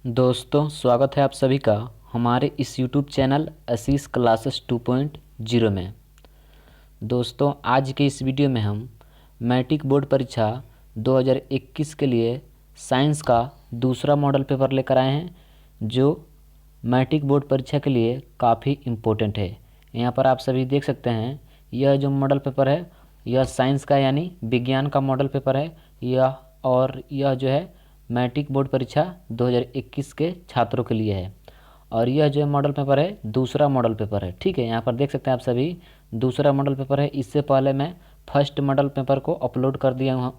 दोस्तों, स्वागत है आप सभी का हमारे इस YouTube चैनल आशीष क्लासेस 2.0 में। दोस्तों, आज के इस वीडियो में हम मैट्रिक बोर्ड परीक्षा 2021 के लिए साइंस का दूसरा मॉडल पेपर लेकर आए हैं, जो मैट्रिक बोर्ड परीक्षा के लिए काफ़ी इम्पोर्टेंट है। यहाँ पर आप सभी देख सकते हैं, यह जो मॉडल पेपर है यह साइंस का यानी विज्ञान का मॉडल पेपर है। यह जो है मैट्रिक बोर्ड परीक्षा 2021 के छात्रों के लिए है। और यह जो मॉडल पेपर है दूसरा मॉडल पेपर है। ठीक है, यहाँ पर देख सकते हैं आप सभी, दूसरा मॉडल पेपर है। इससे पहले मैं फर्स्ट मॉडल पेपर को अपलोड कर दिया हूँ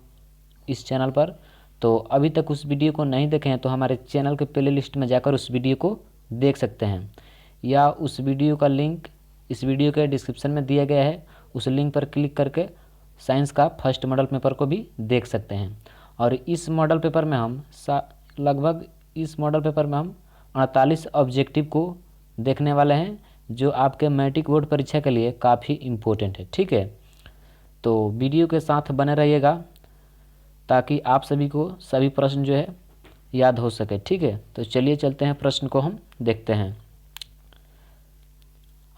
इस चैनल पर। तो अभी तक उस वीडियो को नहीं देखे हैं तो हमारे चैनल के प्ले लिस्ट में जाकर उस वीडियो को देख सकते हैं, या उस वीडियो का लिंक इस वीडियो के डिस्क्रिप्शन में दिया गया है। उस लिंक पर क्लिक करके साइंस का फर्स्ट मॉडल पेपर को भी देख सकते हैं। और इस मॉडल पेपर में हम लगभग 48 ऑब्जेक्टिव को देखने वाले हैं, जो आपके मैट्रिक बोर्ड परीक्षा के लिए काफ़ी इम्पोर्टेंट है। ठीक है, तो वीडियो के साथ बने रहिएगा ताकि आप सभी को सभी प्रश्न जो है याद हो सके। ठीक है, तो चलिए चलते हैं, प्रश्न को हम देखते हैं।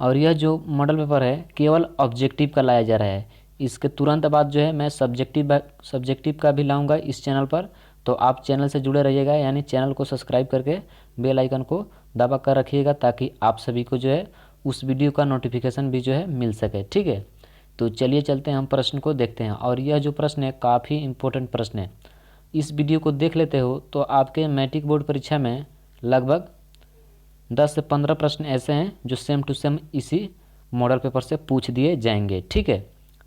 और यह जो मॉडल पेपर है केवल ऑब्जेक्टिव का लाया जा रहा है। इसके तुरंत बाद जो है मैं सब्जेक्टिव का भी लाऊंगा इस चैनल पर। तो आप चैनल से जुड़े रहिएगा, यानी चैनल को सब्सक्राइब करके बेल आइकन को दबा कर रखिएगा ताकि आप सभी को जो है उस वीडियो का नोटिफिकेशन भी जो है मिल सके। ठीक है, तो चलिए चलते हैं, हम प्रश्न को देखते हैं। और यह जो प्रश्न है काफ़ी इम्पोर्टेंट प्रश्न है। इस वीडियो को देख लेते हो तो आपके मैट्रिक बोर्ड परीक्षा में लगभग 10 से 15 प्रश्न ऐसे हैं जो सेम टू सेम इसी मॉडल पेपर से पूछ दिए जाएंगे। ठीक है,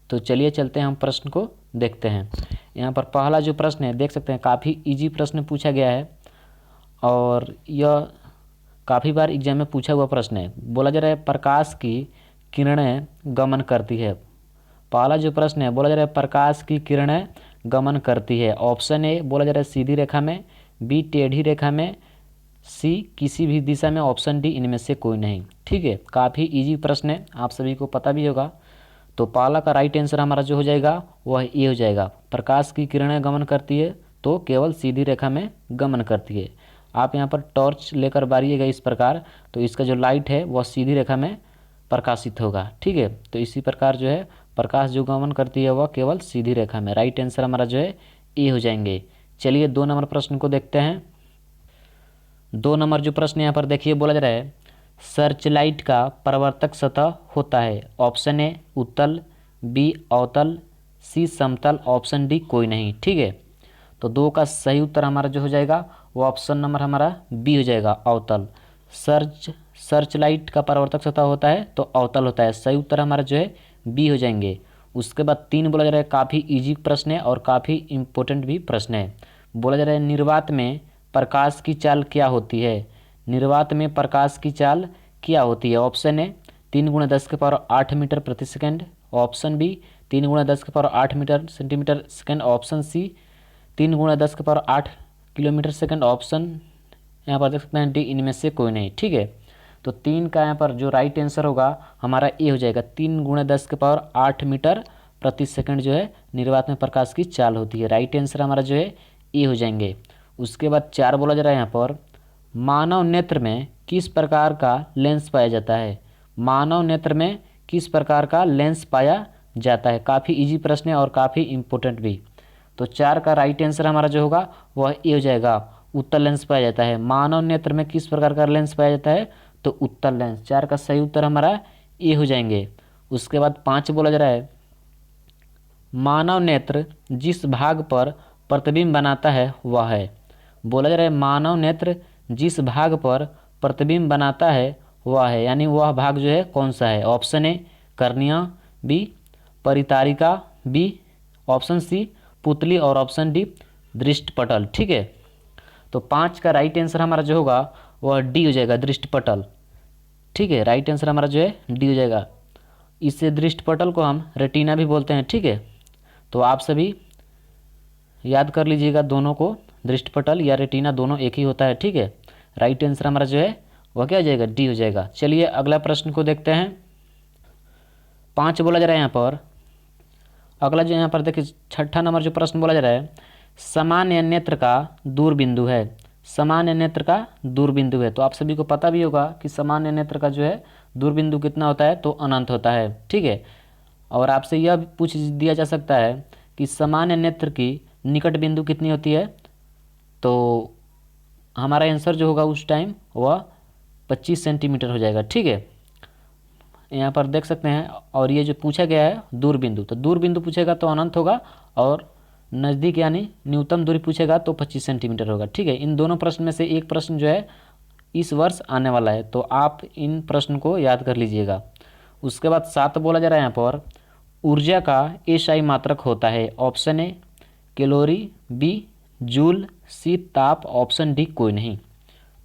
तो चलिए चलते हैं, हम प्रश्न को देखते हैं। यहाँ पर पहला जो प्रश्न है देख सकते हैं, काफ़ी इजी प्रश्न पूछा गया है और यह काफ़ी बार एग्जाम में पूछा हुआ प्रश्न है। बोला जा रहा है प्रकाश की किरणें गमन करती है। पहला जो प्रश्न है बोला जा रहा है प्रकाश की किरणें गमन करती है। ऑप्शन ए बोला जा रहा है सीधी रेखा में, बी टेढ़ी रेखा में, सी किसी भी दिशा में, ऑप्शन डी इनमें से कोई नहीं। ठीक है, काफ़ी इजी प्रश्न है, आप सभी को पता भी होगा। तो पहला का राइट आंसर हमारा जो हो जाएगा वह ये हो जाएगा, प्रकाश की किरणें गमन करती है तो केवल सीधी रेखा में गमन करती है। आप यहाँ पर टॉर्च लेकर बारिएगा इस प्रकार, तो इसका जो लाइट है वह सीधी रेखा में प्रकाशित होगा। ठीक है, तो इसी प्रकार जो है प्रकाश जो गमन करती है वह केवल सीधी रेखा में। राइट आंसर हमारा जो है ए हो जाएंगे। चलिए 2 नंबर प्रश्न को देखते हैं। 2 नंबर जो प्रश्न यहाँ पर देखिए, बोला जा रहा है सर्चलाइट का परावर्तक सतह होता है। ऑप्शन ए उत्तल, बी अवतल, सी समतल, ऑप्शन डी कोई नहीं। ठीक है, तो 2 का सही उत्तर हमारा जो हो जाएगा वो ऑप्शन नंबर हमारा बी हो जाएगा, अवतल। सर्चलाइट का परावर्तक सतह होता है तो अवतल होता है। सही उत्तर हमारा जो है बी हो जाएंगे। उसके बाद 3 बोला जा रहा है, काफ़ी इजी प्रश्न है और काफ़ी इम्पोर्टेंट भी प्रश्न है। बोला जा रहा है निर्वात में प्रकाश की चाल क्या होती है। निर्वात में प्रकाश की चाल क्या होती है। ऑप्शन ए 3 × 10⁸ मीटर प्रति second, option B 3 × 10⁸ metre centimetre second, option C 3 × 10⁸ kilometre second, option यहाँ पर देख सकते हैं डी इनमें से कोई नहीं। ठीक है, तो 3 का यहाँ पर जो राइट आंसर होगा हमारा ए हो जाएगा, 3 × 10⁸ मीटर प्रति सेकंड जो है निर्वात में प्रकाश की चाल होती है। राइट आंसर हमारा जो है ए हो जाएंगे। उसके बाद 4 बोला जा रहा है यहाँ पर मानव नेत्र में किस प्रकार का लेंस पाया जाता है। मानव नेत्र में किस प्रकार का लेंस पाया जाता है। काफ़ी इजी प्रश्न है और काफ़ी इम्पोर्टेंट भी। तो 4 का राइट आंसर हमारा जो होगा वह ए हो जाएगा, उत्तल लेंस पाया जाता है। मानव नेत्र में किस प्रकार का लेंस पाया जाता है तो उत्तल लेंस। 4 का सही उत्तर हमारा ए हो जाएंगे। उसके बाद 5 बोला जा रहा है मानव नेत्र जिस भाग पर प्रतिबिंब बनाता है वह है। बोला जा रहा है मानव नेत्र जिस भाग पर प्रतिबिंब बनाता है वह है, यानी वह भाग जो है कौन सा है। ऑप्शन ए कर्निया, बी परितारिका, बी ऑप्शन सी पुतली, और ऑप्शन डी दृष्टिपटल। ठीक है, तो 5 का राइट आंसर हमारा जो होगा वह डी हो जाएगा, दृष्टिपटल। ठीक है, राइट आंसर हमारा जो है डी हो जाएगा। इससे दृष्टिपटल को हम रेटिना भी बोलते हैं। ठीक है, तो आप सभी याद कर लीजिएगा दोनों को, दृष्टिपटल या रेटिना दोनों एक ही होता है। ठीक है, राइट आंसर हमारा जो है वह क्या हो जाएगा, डी हो जाएगा। चलिए अगला प्रश्न को देखते हैं। 5 बोला जा रहा है यहाँ पर, अगला जो यहाँ पर देखिए 6ठा नंबर जो प्रश्न बोला जा रहा है सामान्य नेत्र का दूर बिंदु है। सामान्य नेत्र का दूरबिंदु है। तो आप सभी को पता भी होगा कि सामान्य नेत्र का जो है दूरबिंदु कितना होता है, तो अनंत होता है। ठीक है। और आपसे यह भी पूछ दिया जा सकता है कि सामान्य नेत्र की निकट बिंदु कितनी होती है, तो हमारा आंसर जो होगा उस टाइम वह 25 सेंटीमीटर हो जाएगा। ठीक है, यहाँ पर देख सकते हैं। और ये जो पूछा गया है दूरबिंदु, तो दूरबिंदु पूछेगा तो अनंत होगा, और नज़दीक यानी न्यूनतम दूरी पूछेगा तो 25 सेंटीमीटर होगा। ठीक है, इन दोनों प्रश्न में से एक प्रश्न जो है इस वर्ष आने वाला है, तो आप इन प्रश्न को याद कर लीजिएगा। उसके बाद 7 बोला जा रहा है यहाँ पर, ऊर्जा का एसआई मात्रक होता है। Option A calorie, B joule, C ताप, ऑप्शन डी कोई नहीं।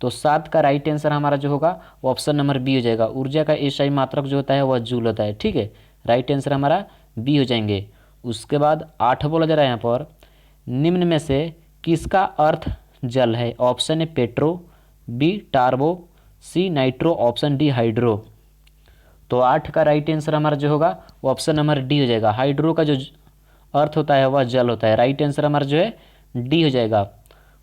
तो 7 का राइट आंसर हमारा जो होगा वो ऑप्शन नंबर बी हो जाएगा। ऊर्जा का एसआई मात्रक जो होता है वह जूल होता है। ठीक है, राइट आंसर हमारा बी हो जाएंगे। उसके बाद 8 बोला जा रहा है यहाँ पर, निम्न में से किसका अर्थ जल है। Option A petro, B turbo, C nitro, option D hydro. तो 8 का राइट आंसर हमारा जो होगा वो ऑप्शन नंबर डी हो जाएगा। हाइड्रो का जो अर्थ होता है वह जल होता है। राइट आंसर हमारा जो है डी हो जाएगा।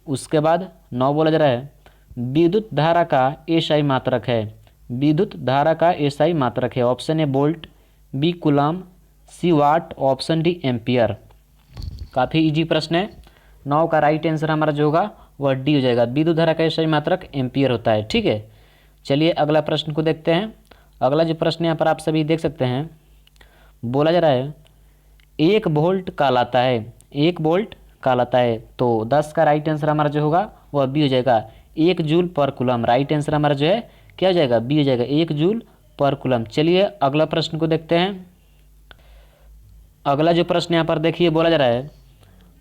उसके बाद 9 बोला जा रहा है, विद्युत धारा का एसआई मात्रक है। विद्युत धारा का एसआई मात्रक है। Option A volt, B coulomb, C watt, option D ampere. काफ़ी इजी प्रश्न है। 9 का राइट आंसर हमारा जो होगा वह डी हो जाएगा। विद्युत धारा का एसआई मात्रक एम्पियर होता है। ठीक है, चलिए अगला प्रश्न को देखते हैं। अगला जो प्रश्न यहाँ पर आप सभी देख सकते हैं, बोला जा रहा है 1 वोल्ट कहलाता है। 1 वोल्ट कहलाता है, तो 10 का राइट आंसर हमारा जो होगा वह बी हो जाएगा। 1 जूल पर कूलम। राइट आंसर हमारा जो है क्या हो जाएगा, बी हो जाएगा, 1 जूल पर कूलम। चलिए अगला प्रश्न को देखते हैं। अगला जो प्रश्न यहाँ पर देखिए, बोला जा रहा है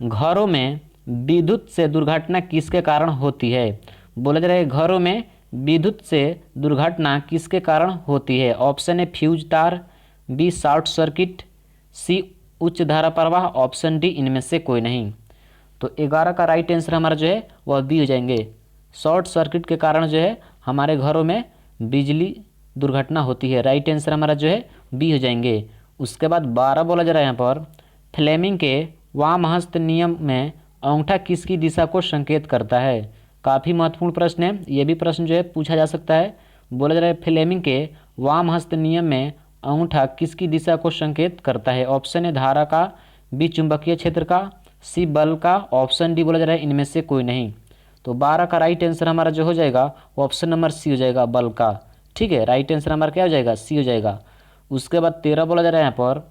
घरों में विद्युत से दुर्घटना किसके कारण होती है। बोला जा रहा है घरों में विद्युत से दुर्घटना किसके कारण होती है। ऑप्शन ए फ्यूज तार, बी शॉर्ट सर्किट, सी उच्च धारा प्रवाह, ऑप्शन डी इनमें से कोई नहीं। तो 11 का राइट आंसर हमारा जो है वह बी हो जाएंगे। शॉर्ट सर्किट के कारण जो है हमारे घरों में बिजली दुर्घटना होती है। राइट आंसर हमारा जो है बी हो जाएंगे। उसके बाद 12 बोला जा रहा है यहाँ पर, फ्लेमिंग के वामहस्त नियम में अंगूठा किसकी दिशा को संकेत करता है। काफ़ी महत्वपूर्ण प्रश्न है। ये भी प्रश्न जो है पूछा जा सकता है। बोला जा रहा है फ्लेमिंग के वामहस्त नियम में अंगूठा किसकी दिशा को संकेत करता है। ऑप्शन ए धारा का, बी चुंबकीय क्षेत्र का, सी बल का, ऑप्शन डी बोला जा रहा है इनमें से कोई नहीं। तो 12 का राइट आंसर हमारा जो हो जाएगा वो ऑप्शन नंबर सी हो जाएगा, बल का। ठीक है, राइट आंसर हमारा क्या हो जाएगा, सी हो जाएगा। उसके बाद 13 बोला जा रहा है यहाँ पर,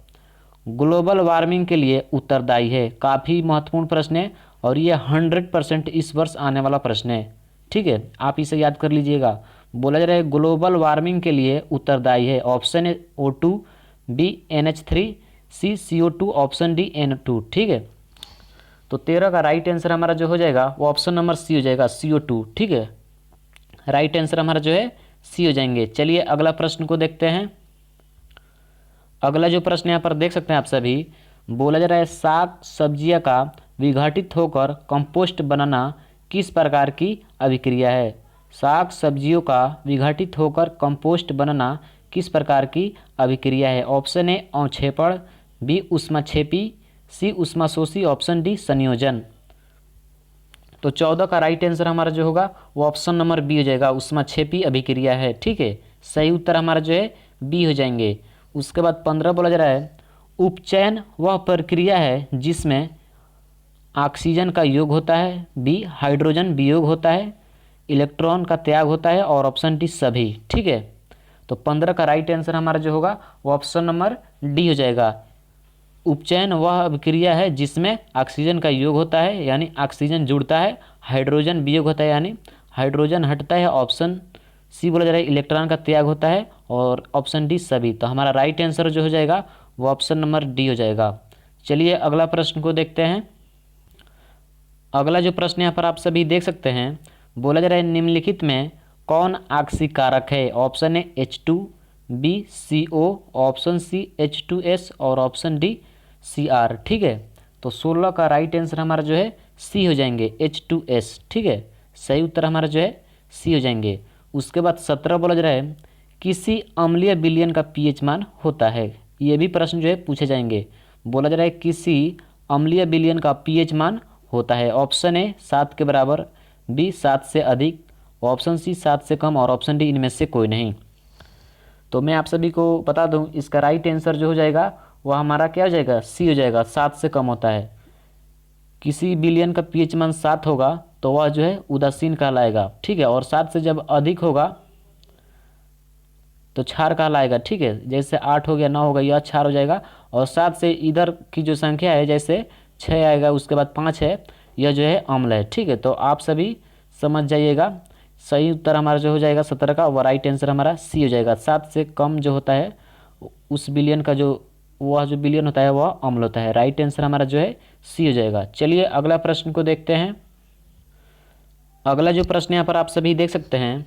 ग्लोबल वार्मिंग के लिए उत्तरदायी है। काफ़ी महत्वपूर्ण प्रश्न है और ये 100% इस वर्ष आने वाला प्रश्न है। ठीक है, आप इसे याद कर लीजिएगा। बोला जा रहा है ग्लोबल वार्मिंग के लिए उत्तरदायी है। Option A O2, B NH3, C CO2, option D N2। ठीक है, तो 13 का राइट आंसर हमारा जो हो जाएगा वो ऑप्शन नंबर सी हो जाएगा, CO2। ठीक है, राइट आंसर हमारा जो है सी हो जाएंगे। चलिए अगला प्रश्न को देखते हैं। अगला जो प्रश्न यहाँ पर देख सकते हैं आप सभी, बोला जा रहा है साग सब्जियाँ का विघटित होकर कंपोस्ट बनाना किस प्रकार की अभिक्रिया है। साग सब्जियों का विघटित होकर कंपोस्ट बनाना किस प्रकार की अभिक्रिया है। ऑप्शन ए अवक्षेपण, बी ऊष्माक्षेपी, सी ऊष्माशोषी, ऑप्शन डी संयोजन। तो 14 का राइट आंसर हमारा जो होगा वो ऑप्शन नंबर बी हो जाएगा, ऊष्माक्षेपी अभिक्रिया है। ठीक है, सही उत्तर हमारा जो है बी हो जाएंगे। उसके बाद 15 बोला जा रहा है उपचयन वह प्रक्रिया है जिसमें ऑक्सीजन का योग होता है, बी हाइड्रोजन वियोग होता है, इलेक्ट्रॉन का त्याग होता है, और ऑप्शन डी सभी। ठीक है, तो 15 का राइट आंसर हमारा जो होगा वो ऑप्शन नंबर डी हो जाएगा। उपचयन वह अभिक्रिया है जिसमें ऑक्सीजन का योग होता है यानी ऑक्सीजन जुड़ता है, हाइड्रोजन वियोग होता है यानी हाइड्रोजन हटता है, ऑप्शन सी बोला जा रहा है इलेक्ट्रॉन का त्याग होता है, और ऑप्शन डी सभी। तो हमारा राइट आंसर जो हो जाएगा वो ऑप्शन नंबर डी हो जाएगा। चलिए अगला प्रश्न को देखते हैं। अगला जो प्रश्न यहाँ पर आप सभी देख सकते हैं, बोला जा रहा है निम्नलिखित में कौन आक्सीकारक है। Option A H2, B CO, option C H2S, और ऑप्शन डी Cr। ठीक है, तो 16 का राइट आंसर हमारा जो है सी हो जाएंगे, H2S। ठीक है, सही उत्तर हमारा जो है सी हो जाएंगे। उसके बाद 17 बोला जा रहा है किसी अम्लीय विलयन का pH मान होता है। ये भी प्रश्न जो है पूछे जाएंगे। बोला जा रहा है किसी अम्लीय विलयन का pH मान होता है। ऑप्शन ए 7 के बराबर, बी 7 से अधिक, ऑप्शन सी 7 से कम और ऑप्शन डी इनमें से कोई नहीं। तो मैं आप सभी को बता दूं, इसका राइट आंसर जो हो जाएगा वह हमारा क्या हो जाएगा, सी हो जाएगा। 7 से कम होता है, किसी बिलियन का पीएच मान 7 होगा तो वह जो है उदासीन कहलाएगा, ठीक है। और 7 से जब अधिक होगा तो क्षार कहलाएगा, ठीक है। जैसे 8 हो गया, 9 हो गया, यह क्षार हो जाएगा। और 7 से इधर की जो संख्या है, जैसे 6 आएगा, उसके बाद 5 है, यह जो है अम्ल है, ठीक है। तो आप सभी समझ जाइएगा। सही उत्तर हमारा जो हो जाएगा 17 का, और राइट आंसर हमारा सी हो जाएगा। 7 से कम जो होता है उस बिलियन का वह जो बिलियन होता है वह अम्ल होता है। राइट आंसर हमारा जो है सी हो जाएगा। चलिए अगला प्रश्न को देखते हैं। अगला जो प्रश्न यहाँ पर आप सभी देख सकते हैं,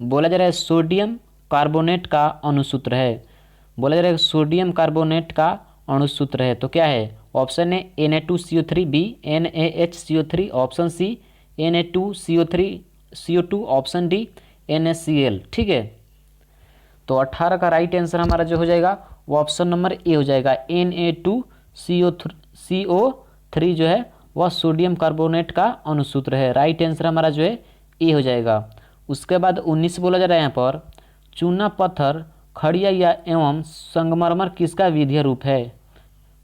बोला जा रहा है सोडियम कार्बोनेट का अणुसूत्र है। बोला जा रहा है सोडियम कार्बोनेट का अणुसूत्र है, तो क्या है? Option A Na2CO3, B NaHCO3, option C Na2CO3CO2, option D NaCl, ठीक है। तो 18 का राइट आंसर हमारा जो हो जाएगा वो ऑप्शन नंबर ए हो जाएगा। Na2CO3 जो है वह सोडियम कार्बोनेट का अणुसूत्र है। राइट आंसर हमारा जो है ए हो जाएगा। उसके बाद 19 बोला जा रहा है यहाँ पर, चूना पत्थर खड़िया या एवं संगमरमर किसका विधीय रूप है?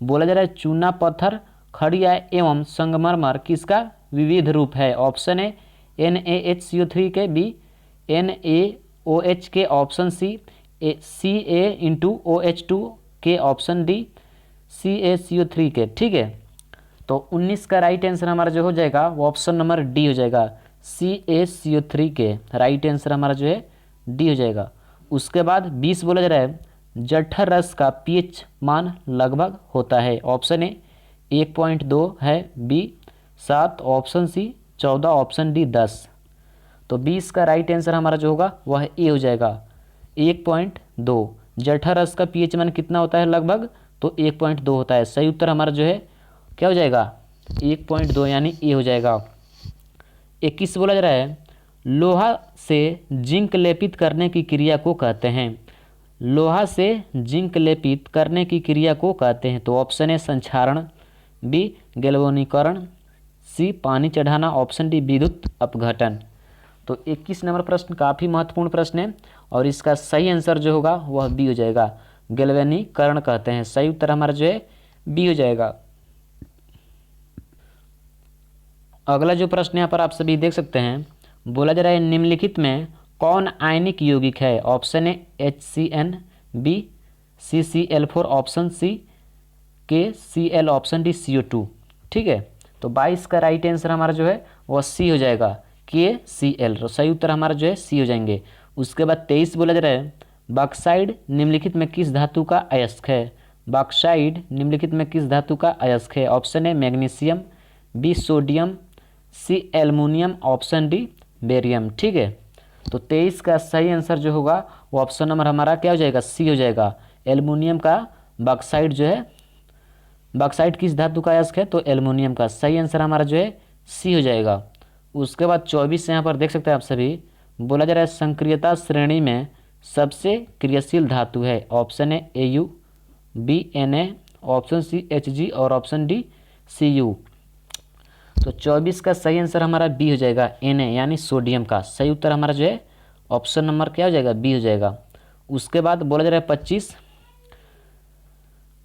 बोला जा रहा है चूना पत्थर खड़िया एवं संगमरमर किसका विविध रूप है? ऑप्शन ए NaHCO3 के, बी NaOH के, ऑप्शन सी Ca*OH2 के, ऑप्शन डी CaCO3 के, ठीक है। तो 19 का राइट आंसर हमारा जो हो जाएगा वो ऑप्शन नंबर डी हो जाएगा, CaCO3 के। राइट आंसर हमारा जो है डी हो जाएगा। उसके बाद 20 बोला जा रहा है जठर रस का pH मान लगभग होता है। ऑप्शन ए 1.2 है, B 7, option C 14, option D 10। तो 20 का राइट आंसर हमारा जो होगा वह ए हो जाएगा, 1.2। जठर रस का pH मान कितना होता है लगभग? तो 1.2 होता है। सही उत्तर हमारा जो है क्या हो जाएगा? 1.2 यानी ए हो जाएगा। 21 बोला जा रहा है लोहा से जिंक लेपित करने की क्रिया को कहते हैं। लोहा से जिंक लेपित करने की क्रिया को कहते हैं। तो ऑप्शन ए संक्षारण, बी गैल्वेनीकरण, सी पानी चढ़ाना, ऑप्शन डी विद्युत अपघटन। तो 21 नंबर प्रश्न काफ़ी महत्वपूर्ण प्रश्न है और इसका सही आंसर जो होगा वह बी हो जाएगा, गैल्वेनीकरण कहते हैं। सही उत्तर हमारा जो है बी हो जाएगा। अगला जो प्रश्न यहाँ पर आप सभी देख सकते हैं, बोला जा रहा है निम्नलिखित में कौन आयनिक यौगिक है? Option A HCN, B CCl4, option C KCl, option D CO2, ठीक है। तो 22 का राइट आंसर हमारा जो है वह सी हो जाएगा, KCl। तो सही उत्तर हमारा जो है सी हो जाएंगे। उसके बाद 23 बोला जा रहा है बॉक्साइड निम्नलिखित में किस धातु का अयस्क है? बॉक्साइड निम्नलिखित में किस धातु का अयस्क है? Option A magnesium, B sodium, C aluminium, option D barium, ठीक है। तो 23 का सही आंसर जो होगा वो ऑप्शन नंबर हमारा क्या हो जाएगा? सी हो जाएगा। एल्युमिनियम का बॉक्साइड जो है, बॉक्साइड किस धातु का अयस्क है? तो एल्युमिनियम का। सही आंसर हमारा जो है सी हो जाएगा। उसके बाद 24 यहाँ पर देख सकते हैं आप सभी, बोला जा रहा है संक्रियता श्रेणी में सबसे क्रियाशील धातु है। Option A Au, B Na, option C Hg और ऑप्शन डी Cu। तो 24 का सही आंसर हमारा बी हो जाएगा, Na यानी सोडियम का। सही उत्तर हमारा जो है ऑप्शन नंबर क्या हो जाएगा? बी हो जाएगा। उसके बाद बोला जा रहा है 25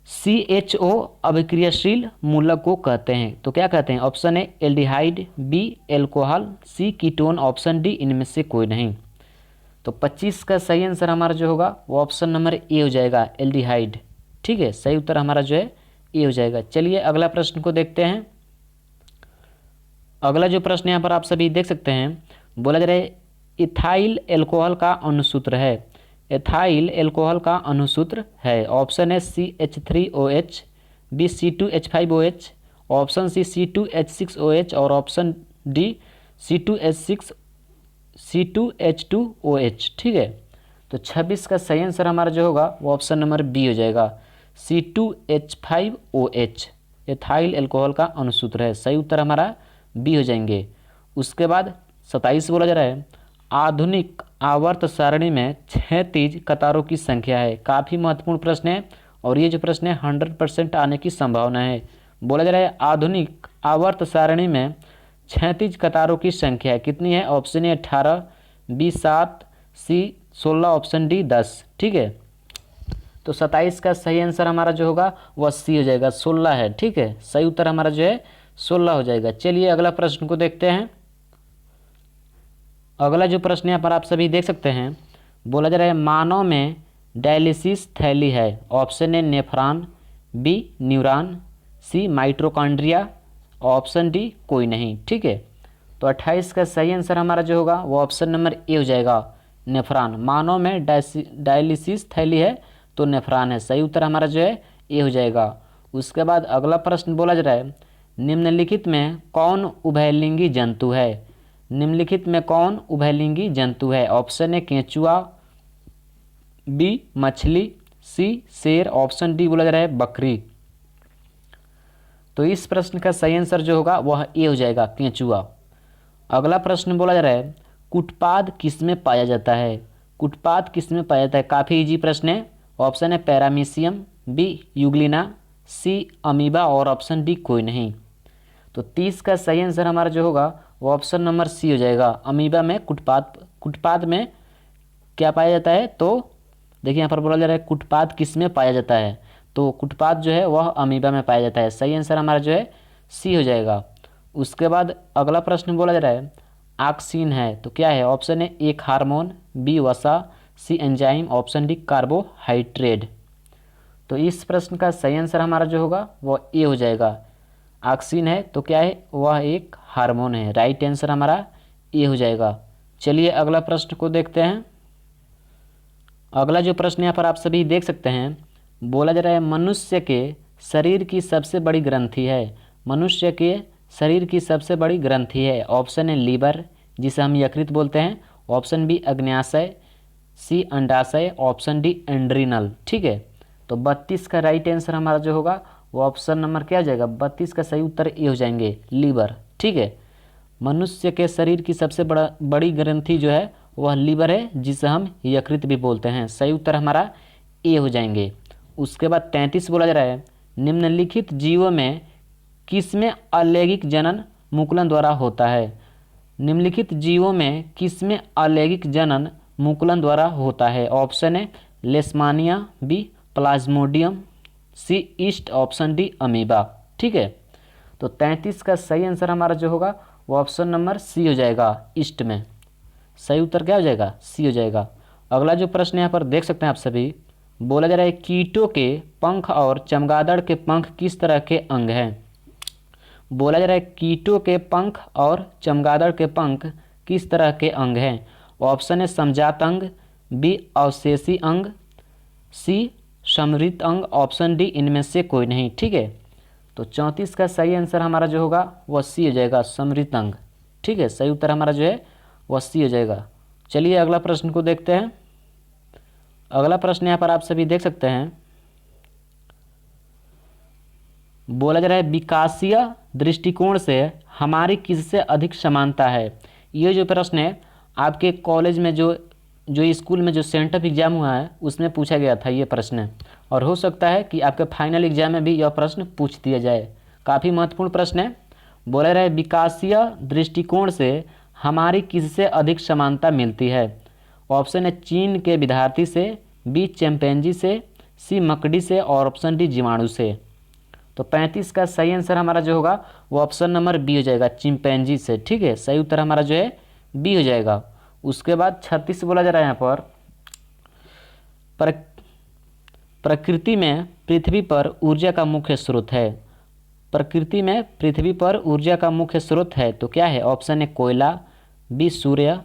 CHO अभिक्रियाशील मूलक को कहते हैं। तो क्या कहते हैं? Option A aldehyde, B alcohol, C ketone, option D इनमें से कोई नहीं। तो 25 का सही आंसर हमारा जो होगा वो ऑप्शन नंबर ए हो जाएगा, एल्डिहाइड, ठीक है। सही उत्तर हमारा जो है ए हो जाएगा। चलिए अगला प्रश्न को देखते हैं। अगला जो प्रश्न यहाँ पर आप सभी देख सकते हैं, बोला जा रहा है इथाइल एल्कोहल का अणुसूत्र है। एथाइल एल्कोहल का अणुसूत्र है। ऑप्शन है CH3OH, B C2H5OH, option C C2H6OH और ऑप्शन डी C2H2OH, ठीक है। तो 26 का सही आंसर हमारा जो होगा वो ऑप्शन नंबर बी हो जाएगा, C2H5OH एथाइल एल्कोहल का अणुसूत्र है। सही उत्तर हमारा बी हो जाएंगे। उसके बाद 27 बोला जा रहा है आधुनिक आवर्त सारणी में क्षैतिज कतारों की संख्या है। काफ़ी महत्वपूर्ण प्रश्न है और ये जो प्रश्न है 100% आने की संभावना है। बोला जा रहा है आधुनिक आवर्त सारणी में क्षैतिज कतारों की संख्या कितनी है? Option A 18, B 7, C 16, option D 10। ठीक है, तो 27 का सही आंसर हमारा जो होगा वह सी हो जाएगा, 16 है। ठीक है, सही उत्तर हमारा जो है 16 हो जाएगा। चलिए अगला प्रश्न को देखते हैं। अगला जो प्रश्न यहाँ पर आप सभी देख सकते हैं, बोला जा रहा है मानव में डायलिसिस थैली है। Option A nephron, B neuron, C mitochondria, option D कोई नहीं। ठीक है, तो 28 का सही आंसर हमारा जो होगा वो ऑप्शन नंबर ए हो जाएगा, नेफ्रॉन। मानव में डायलिसिस थैली है तो नेफ्रॉन है, सही उत्तर हमारा जो है ए हो जाएगा। उसके बाद अगला प्रश्न बोला जा रहा है निम्नलिखित में कौन उभयलिंगी जंतु है? निम्नलिखित में कौन उभयलिंगी जंतु है? ऑप्शन ए केंचुआ, बी मछली, सी शेर, ऑप्शन डी बोला जा रहा है बकरी। तो इस प्रश्न का सही आंसर जो होगा वह ए हो जाएगा, केंचुआ। अगला प्रश्न बोला जा रहा है कुटपाद किस में पाया जाता है? कुटपाद किस में पाया जाता है? काफ़ी इजी प्रश्न है। ऑप्शन है पैरामीशियम, बी यूग्लिना, सी अमीबा और ऑप्शन डी कोई नहीं। तो 30 का सही आंसर हमारा जो होगा वो ऑप्शन नंबर सी हो जाएगा, अमीबा में कुटपाद में क्या पाया जाता है? तो देखिए यहाँ पर बोला जा रहा है कुटपाद किस में पाया जाता है, तो कुटपाद जो है वह अमीबा में पाया जाता है, सही आंसर हमारा जो है सी हो जाएगा। उसके बाद अगला प्रश्न बोला जा रहा है ऑक्सिन है तो क्या है? ऑप्शन है एक हार्मोन, बी वसा, सी एंजाइम, ऑप्शन डी कार्बोहाइड्रेट। तो इस प्रश्न का सही आंसर हमारा जो होगा वह ए हो जाएगा, ऑक्सिन है तो क्या है? वह एक हार्मोन है, राइट आंसर हमारा ए हो जाएगा। चलिए अगला प्रश्न को देखते हैं। अगला जो प्रश्न यहाँ पर आप सभी देख सकते हैं, बोला जा रहा है मनुष्य के शरीर की सबसे बड़ी ग्रंथि है। मनुष्य के शरीर की सबसे बड़ी ग्रंथि है। ऑप्शन है लीवर, जिसे हम यकृत बोलते हैं, ऑप्शन बी अग्न्याशय, सी अंडाशय, ऑप्शन डी एंड्रिनल। ठीक है, तो 32 का राइट आंसर हमारा जो होगा वो ऑप्शन नंबर क्या हो जाएगा? 32 का सही उत्तर ए हो जाएंगे, लीवर। ठीक है, मनुष्य के शरीर की सबसे बड़ी ग्रंथि जो है वह लीवर है, जिसे हम यकृत भी बोलते हैं, सही उत्तर हमारा ए हो जाएंगे। उसके बाद 33 बोला जा रहा है निम्नलिखित जीवों में किसमें अलैंगिक जनन मुकुलन द्वारा होता है? निम्नलिखित जीवों में किसमें अलैंगिक जनन मुकुलन द्वारा होता है? ऑप्शन है लेशमानिया, बी प्लाज्मोडियम, सी ईस्ट, ऑप्शन डी अमीबा। ठीक है, तो 33 का सही आंसर हमारा जो होगा वो ऑप्शन नंबर सी हो जाएगा, ईस्ट में। सही उत्तर क्या हो जाएगा? सी हो जाएगा। अगला जो प्रश्न यहाँ पर देख सकते हैं आप सभी, बोला जा रहा है कीटों के पंख और चमगादड़ के पंख किस तरह के अंग हैं? बोला जा रहा है कीटों के पंख और चमगादड़ के पंख किस तरह के अंग हैं? ऑप्शन है समजात अंग, बी अवशेषी अंग, सी समृद्ध अंग, ऑप्शन डी इनमें से कोई नहीं। ठीक है, तो 34 का सही आंसर हमारा जो होगा वह सी हो जाएगा, समृद्ध अंग। ठीक है, सही उत्तर हमारा जो है वह सी हो जाएगा। चलिए अगला प्रश्न को देखते हैं। अगला प्रश्न यहाँ पर आप सभी देख सकते हैं, बोला जा रहा है विकासीय दृष्टिकोण से हमारी किससे अधिक समानता है? ये जो प्रश्न है आपके कॉलेज में जो स्कूल में जो सेंटअप एग्जाम हुआ है उसमें पूछा गया था ये प्रश्न, और हो सकता है कि आपके फाइनल एग्जाम में भी यह प्रश्न पूछ दिया जाए। काफ़ी महत्वपूर्ण प्रश्न है। बोला रहा है विकासीय दृष्टिकोण से हमारी किससे अधिक समानता मिलती है? ऑप्शन है चीन के विद्यार्थी से, बी चैंपियंजी से, सी मकड़ी से, और ऑप्शन डी जीवाणु से। तो 35 का सही आंसर हमारा जो होगा वो ऑप्शन नंबर बी हो जाएगा, चिंपैंजी से। ठीक है, सही उत्तर हमारा जो है बी हो जाएगा। उसके बाद 36 बोला जा रहा है यहाँ पर प्रकृति में पृथ्वी पर ऊर्जा का मुख्य स्रोत है। प्रकृति में पृथ्वी पर ऊर्जा का मुख्य स्रोत है तो क्या है? ऑप्शन है कोयला, बी सूर्य,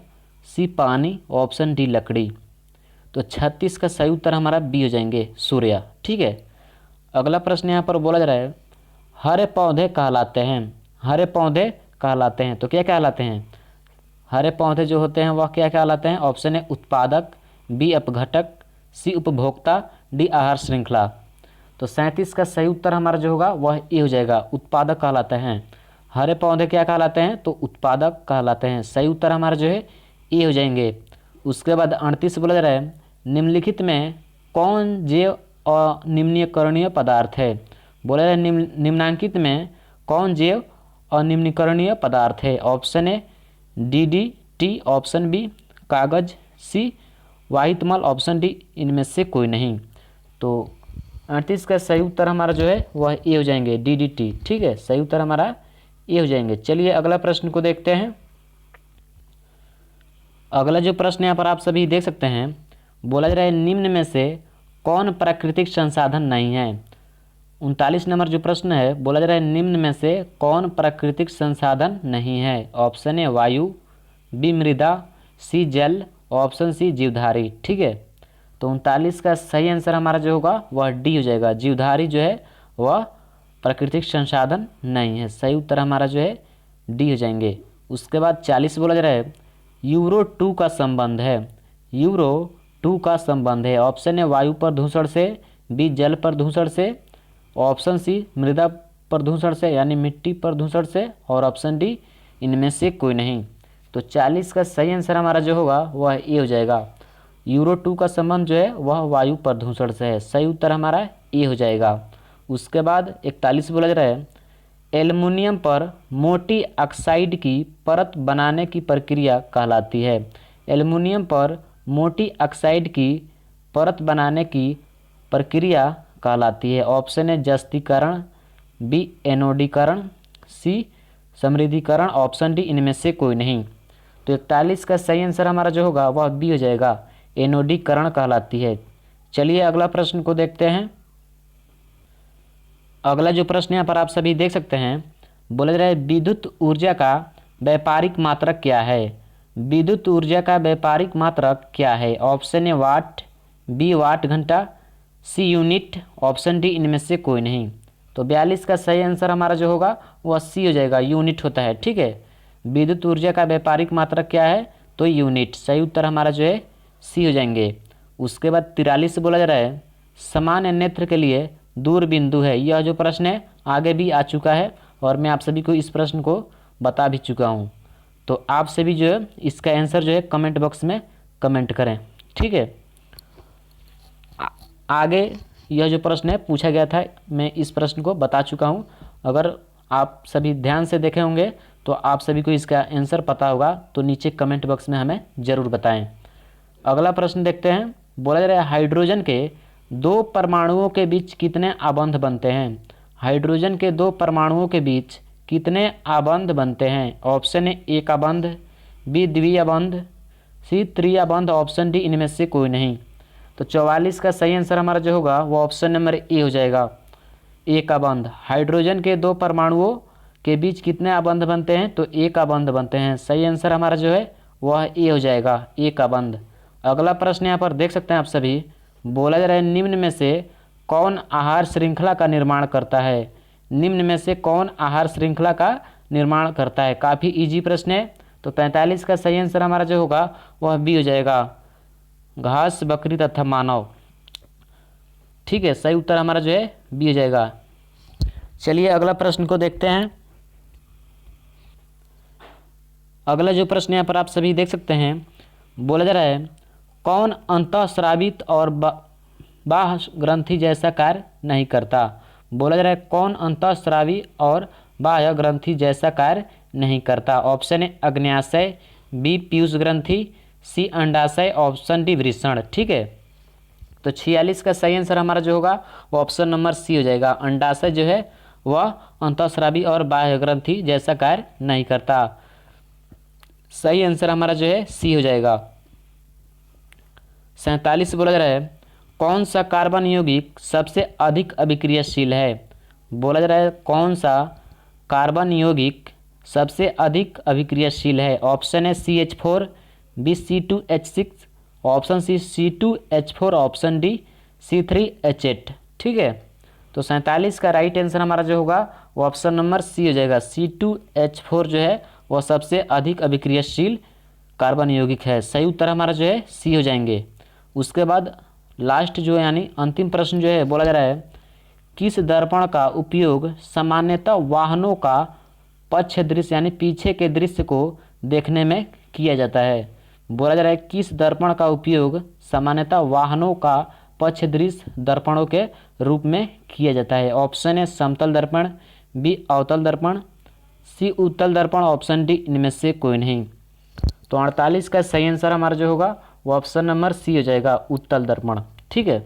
सी पानी, ऑप्शन डी लकड़ी। तो 36 का सही उत्तर हमारा बी हो जाएंगे, सूर्य। ठीक है, अगला प्रश्न यहाँ पर बोला जा रहा है हरे पौधे कहलाते हैं। हरे पौधे कहलाते हैं तो क्या कहलाते हैं? हरे पौधे जो होते हैं वह क्या कहलाते हैं? ऑप्शन है उत्पादक, बी अपघटक, सी उपभोक्ता, डी आहार श्रृंखला। तो 37 का सही उत्तर हमारा जो होगा वह ए हो जाएगा, उत्पादक कहलाते हैं। हरे पौधे क्या कहलाते हैं? तो उत्पादक कहलाते हैं। सही उत्तर हमारा जो है ए हो जाएंगे। उसके बाद 38 बोला जा रहा है निम्नलिखित में कौन जैव अनिम्नीयकरणीय पदार्थ है? बोला जा रहा है निम्नांकित में कौन जैव अनिम्नीकरणीय पदार्थ है। Option A DDT, option B कागज, सी वाहित मल, ऑप्शन डी इनमें से कोई नहीं। तो 38 का सही उत्तर हमारा जो है वह ए हो जाएंगे, DDT। ठीक है, सही उत्तर हमारा ए हो जाएंगे। चलिए अगला प्रश्न को देखते हैं। अगला जो प्रश्न यहाँ पर आप सभी देख सकते हैं, बोला जा रहा है निम्न में से कौन प्राकृतिक संसाधन नहीं है। 39 नंबर जो प्रश्न है, बोला जा रहा है निम्न में से कौन प्राकृतिक संसाधन नहीं है। ऑप्शन ए वायु, बी मृदा, सी जल, ऑप्शन सी जीवधारी। ठीक है, तो 39 का सही आंसर हमारा जो होगा वह डी हो जाएगा। जीवधारी जो है वह प्राकृतिक संसाधन नहीं है। सही उत्तर हमारा जो है डी हो जाएंगे। उसके बाद 40 बोला जा रहा है यूरो 2 का संबंध है। यूरो 2 का संबंध है। ऑप्शन ए वायु प्रदूषण से, बी जल प्रदूषण से, ऑप्शन सी मृदा प्रदूषण से यानी मिट्टी प्रदूषण से, और ऑप्शन डी इनमें से कोई नहीं। तो 40 का सही आंसर हमारा जो होगा वह ए हो जाएगा। यूरो 2 का संबंध जो है वह वायु प्रदूषण से है। सही उत्तर हमारा ए हो जाएगा। उसके बाद 41 बोला जा रहा है एल्युमिनियम पर मोटी ऑक्साइड की परत बनाने की प्रक्रिया कहलाती है। एल्युमिनियम पर मोटी ऑक्साइड की परत बनाने की प्रक्रिया कहलाती है। ऑप्शन ए जस्तीकरण, बी एनोडीकरण, सी समृद्धीकरण, ऑप्शन डी इनमें से कोई नहीं। तो 41 का सही आंसर हमारा जो होगा वह बी हो जाएगा, एनोडीकरण कहलाती है। चलिए अगला प्रश्न को देखते हैं। अगला जो प्रश्न यहाँ पर आप सभी देख सकते हैं, बोला जा रहा है विद्युत ऊर्जा का व्यापारिक मात्रक क्या है। विद्युत ऊर्जा का व्यापारिक मात्रक क्या है। ऑप्शन ए वाट, बी वाट घंटा, सी यूनिट, ऑप्शन डी इनमें से कोई नहीं। तो 42 का सही आंसर हमारा जो होगा वह सी हो जाएगा, यूनिट होता है। ठीक है, विद्युत ऊर्जा का व्यापारिक मात्रक क्या है, तो यूनिट। सही उत्तर हमारा जो है सी हो जाएंगे। उसके बाद 43 बोला जा रहा है सामान्य नेत्र के लिए दूर बिंदु है। यह जो प्रश्न है आगे भी आ चुका है और मैं आप सभी को इस प्रश्न को बता भी चुका हूँ। तो आप सभी जो है इसका आंसर जो है कमेंट बॉक्स में कमेंट करें। ठीक है, आगे यह जो प्रश्न है पूछा गया था, मैं इस प्रश्न को बता चुका हूँ। अगर आप सभी ध्यान से देखे होंगे तो आप सभी को इसका आंसर पता होगा, तो नीचे कमेंट बॉक्स में हमें ज़रूर बताएं। अगला प्रश्न देखते हैं। बोला जा रहा है हाइड्रोजन के 2 परमाणुओं के बीच कितने आबंध बनते हैं। हाइड्रोजन के 2 परमाणुओं के बीच कितने आबंध बनते हैं। ऑप्शन ए एक आबंध, बी द्विआबंध, सी त्रिआबंध, ऑप्शन डी इनमें से कोई नहीं। तो 44 का सही आंसर हमारा जो होगा वो ऑप्शन नंबर ए हो जाएगा, एक आबंध। हाइड्रोजन के 2 परमाणुओं के बीच कितने आबंध बनते हैं, तो एक आबंध बनते हैं। सही आंसर हमारा जो है वह ए हो जाएगा, एक आबंध। अगला प्रश्न यहाँ पर देख सकते हैं आप सभी, बोला जा रहा है निम्न में से कौन आहार श्रृंखला का निर्माण करता है। निम्न में से कौन आहार श्रृंखला का निर्माण करता है। काफ़ी इजी प्रश्न है। तो 45 का सही आंसर हमारा जो होगा वह बी हो जाएगा, घास, बकरी तथा मानव। ठीक है, सही उत्तर हमारा जो है बी हो जाएगा। चलिए अगला प्रश्न को देखते हैं। अगला जो प्रश्न यहाँ पर आप सभी देख सकते हैं, बोला जा रहा है कौन अंतःस्रावित और बाह्य ग्रंथि जैसा कार्य नहीं करता। बोला जा रहा है कौन अंतःस्रावी और बाह्य ग्रंथि जैसा कार्य नहीं करता। ऑप्शन ए अग्न्याशय, बी पीयूष ग्रंथि, सी अंडाशय, ऑप्शन डी वृषण। ठीक है, तो 46 का सही आंसर हमारा जो होगा वो ऑप्शन नंबर सी हो जाएगा। अंडाशय जो है वह अंतःस्रावी और बाह्य ग्रंथि जैसा कार्य नहीं करता। सही आंसर हमारा जो है सी हो जाएगा। 47 बोला जा रहा है कौन सा कार्बन यौगिक सबसे अधिक अभिक्रियाशील है। बोला जा रहा है कौन सा कार्बन यौगिक सबसे अधिक अभिक्रियाशील है। ऑप्शन है CH4, B C2H6, option C C2H4, option D C3H8। ठीक है, तो 47 का राइट आंसर हमारा जो होगा वो ऑप्शन नंबर सी हो जाएगा। C2H4 जो है वह सबसे अधिक अभिक्रियाशील कार्बन यौगिक है। सही उत्तर हमारा जो है सी हो जाएंगे। उसके बाद लास्ट जो यानी अंतिम प्रश्न जो है, बोला जा रहा है किस दर्पण का उपयोग सामान्यतः वाहनों का पक्ष दृश्य यानी पीछे के दृश्य को देखने में किया जाता है। बोला जा रहा है किस दर्पण का उपयोग सामान्यतः वाहनों का पक्ष दृश्य दर्पणों के रूप में किया जाता है। ऑप्शन है समतल दर्पण, बी अवतल दर्पण, सी उत्तल दर्पण, ऑप्शन डी इनमें से कोई नहीं। तो 48 का सही आंसर हमारा जो होगा वो ऑप्शन नंबर सी हो जाएगा, उत्तल दर्पण। ठीक है,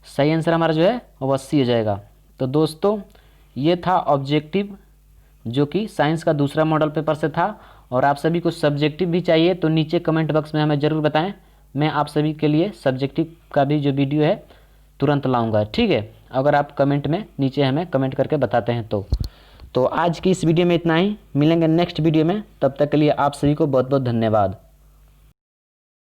सही आंसर हमारा जो है वो सी हो जाएगा। तो दोस्तों ये था ऑब्जेक्टिव, जो कि साइंस का दूसरा मॉडल पेपर से था। और आप सभी को सब्जेक्टिव भी चाहिए तो नीचे कमेंट बॉक्स में हमें ज़रूर बताएं, मैं आप सभी के लिए सब्जेक्टिव का भी जो वीडियो है तुरंत लाऊंगा। ठीक है, अगर आप कमेंट में नीचे हमें कमेंट करके बताते हैं तो आज की इस वीडियो में इतना ही, मिलेंगे नेक्स्ट वीडियो में, तब तक के लिए आप सभी को बहुत बहुत धन्यवाद।